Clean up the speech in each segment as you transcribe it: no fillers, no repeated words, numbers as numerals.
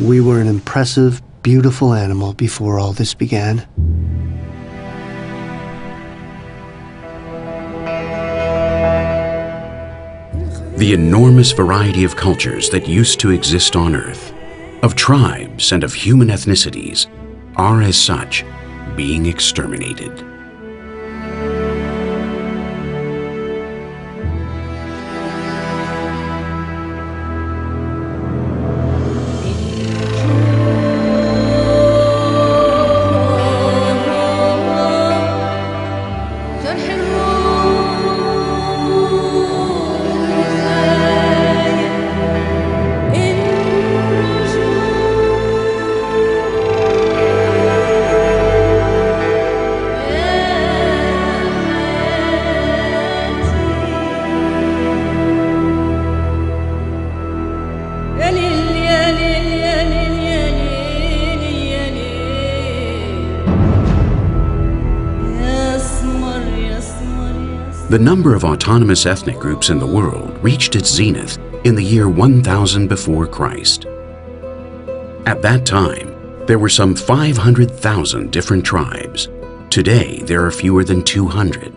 We were an impressive, beautiful animal before all this began. The enormous variety of cultures that used to exist on Earth, of tribes and of human ethnicities, are as such being exterminated. The number of autonomous ethnic groups in the world reached its zenith in the year 1000 before Christ. At that time, there were some 500,000 different tribes. Today, there are fewer than 200.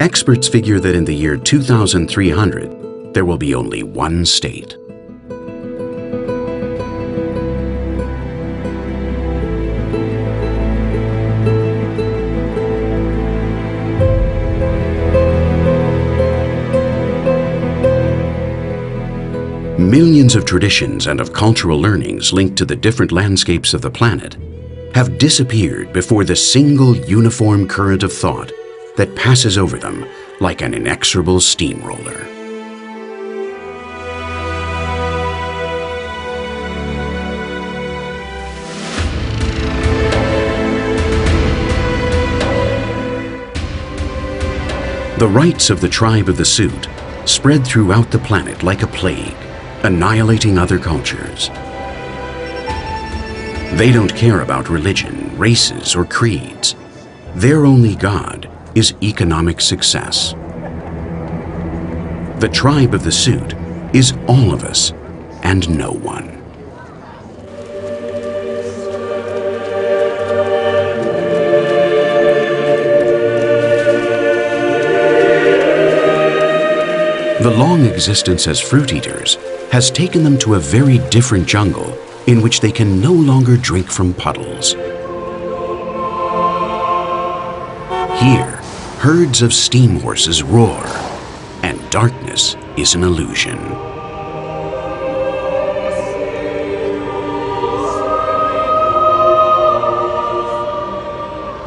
Experts figure that in the year 2300, there will be only one state. Millions of traditions and of cultural learnings linked to the different landscapes of the planet have disappeared before the single uniform current of thought that passes over them like an inexorable steamroller. The rites of the tribe of the suit spread throughout the planet like a plague, annihilating other cultures. They don't care about religion, races, or creeds. Their only god is economic success. The tribe of the suit is all of us and no one. The long existence as fruit eaters has taken them to a very different jungle in which they can no longer drink from puddles. Here, herds of steam horses roar, and darkness is an illusion.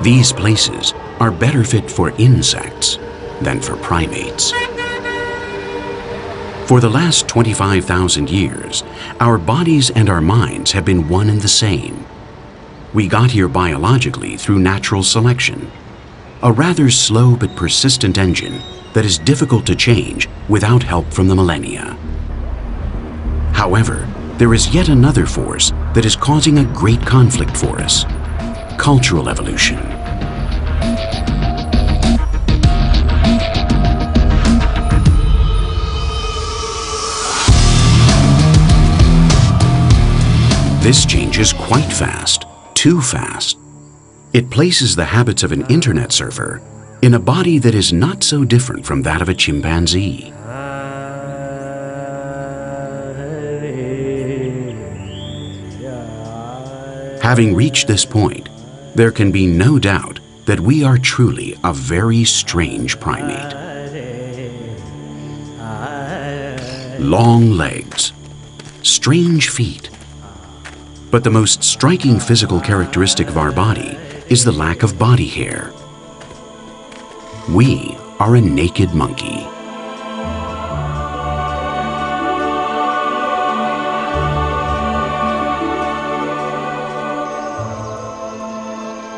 These places are better fit for insects than for primates. For the last 25,000 years, our bodies and our minds have been one and the same. We got here biologically through natural selection, a rather slow but persistent engine that is difficult to change without help from the millennia. However, there is yet another force that is causing a great conflict for us: cultural evolution. This changes quite fast, too fast. It places the habits of an internet surfer in a body that is not so different from that of a chimpanzee. Having reached this point, there can be no doubt that we are truly a very strange primate. Long legs, strange feet. But the most striking physical characteristic of our body is the lack of body hair. We are a naked monkey.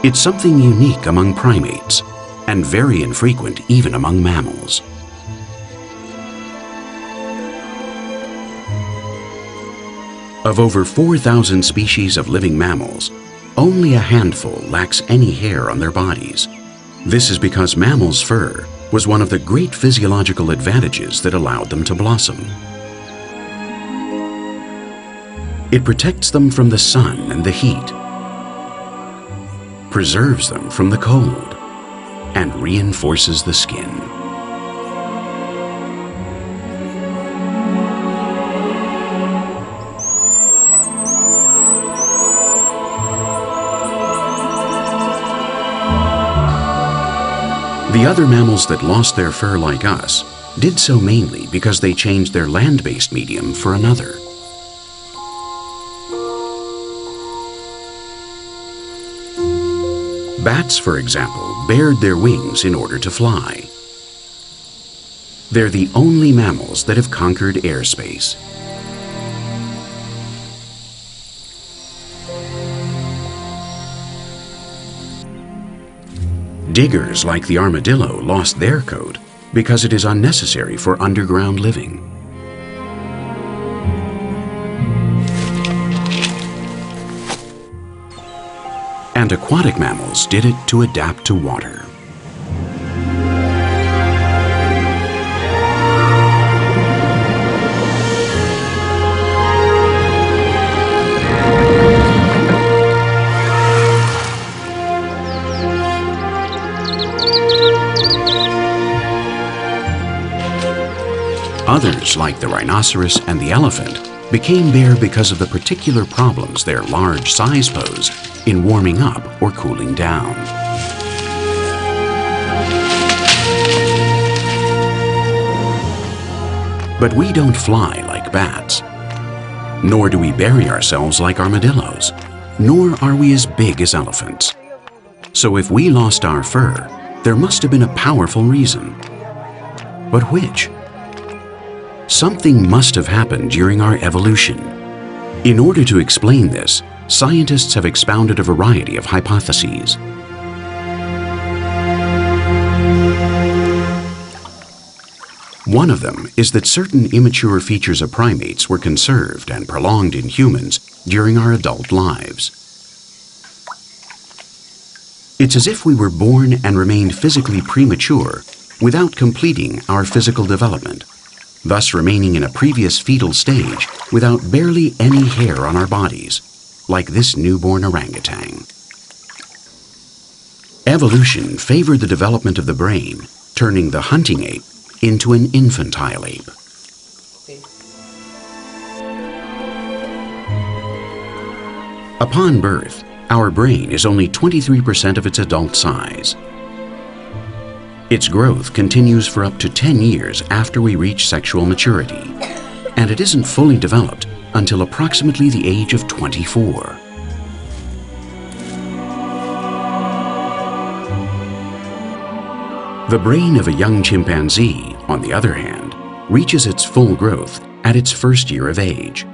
It's something unique among primates, and very infrequent even among mammals. Of over 4,000 species of living mammals, only a handful lacks any hair on their bodies. This is because mammals' fur was one of the great physiological advantages that allowed them to blossom. It protects them from the sun and the heat, preserves them from the cold, and reinforces the skin. The other mammals that lost their fur like us did so mainly because they changed their land-based medium for another. Bats, for example, bared their wings in order to fly. They're the only mammals that have conquered airspace. Diggers like the armadillo lost their coat because it is unnecessary for underground living. And aquatic mammals did it to adapt to water. Others, like the rhinoceros and the elephant, became bare because of the particular problems their large size posed in warming up or cooling down. But we don't fly like bats, nor do we bury ourselves like armadillos, nor are we as big as elephants. So if we lost our fur, there must have been a powerful reason. But which? Something must have happened during our evolution. In order to explain this, scientists have expounded a variety of hypotheses. One of them is that certain immature features of primates were conserved and prolonged in humans during our adult lives. It's as if we were born and remained physically premature without completing our physical development, thus remaining in a previous fetal stage without barely any hair on our bodies, like this newborn orangutan. Evolution favored the development of the brain, turning the hunting ape into an infantile ape. Upon birth, our brain is only 23% of its adult size. Its growth continues for up to 10 years after we reach sexual maturity, and it isn't fully developed until approximately the age of 24. The brain of a young chimpanzee, on the other hand, reaches its full growth at its first year of age.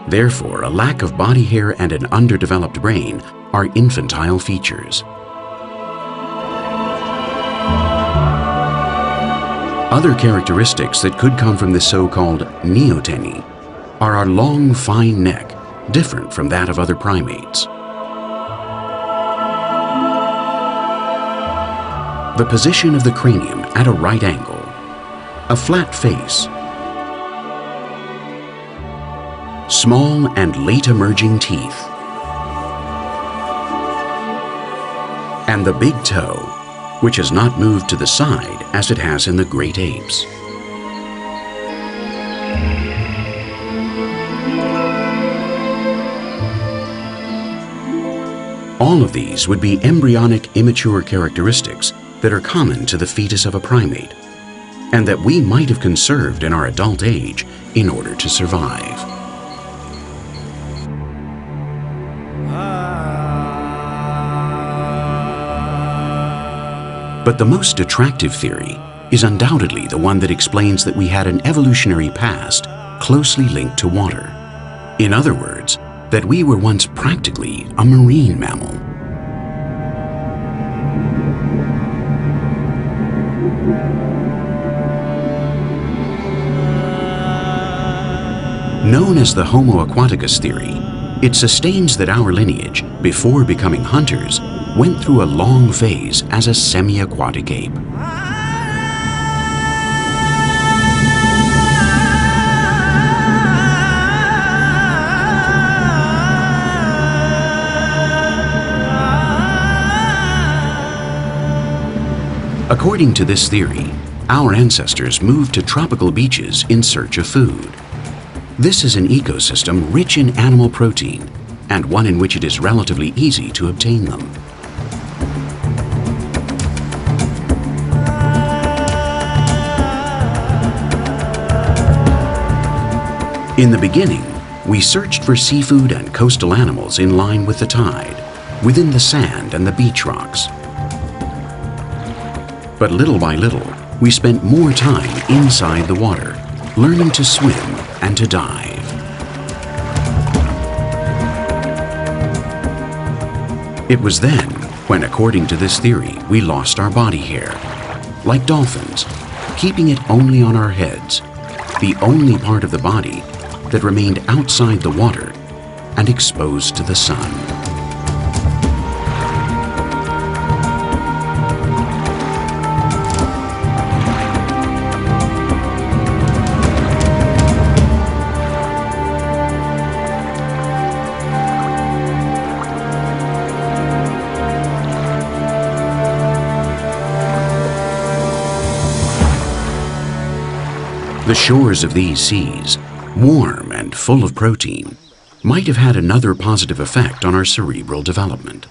Therefore, a lack of body hair and an underdeveloped brain are infantile features. Other characteristics that could come from this so-called neoteny are our long, fine neck, different from that of other primates. The position of the cranium at a right angle, a flat face, small and late-emerging teeth, and the big toe, which has not moved to the side as it has in the great apes. All of these would be embryonic, immature characteristics that are common to the fetus of a primate, and that we might have conserved in our adult age in order to survive. But the most attractive theory is undoubtedly the one that explains that we had an evolutionary past closely linked to water. In other words, that we were once practically a marine mammal. Known as the Homo aquaticus theory, it sustains that our lineage, before becoming hunters, went through a long phase as a semi-aquatic ape. According to this theory, our ancestors moved to tropical beaches in search of food. This is an ecosystem rich in animal protein and one in which it is relatively easy to obtain them. In the beginning, we searched for seafood and coastal animals in line with the tide, within the sand and the beach rocks. But little by little, we spent more time inside the water, learning to swim and to dive. It was then when, according to this theory, we lost our body hair, like dolphins, keeping it only on our heads, the only part of the body that remained outside the water and exposed to the sun. The shores of these seas, warm and full of protein, might have had another positive effect on our cerebral development.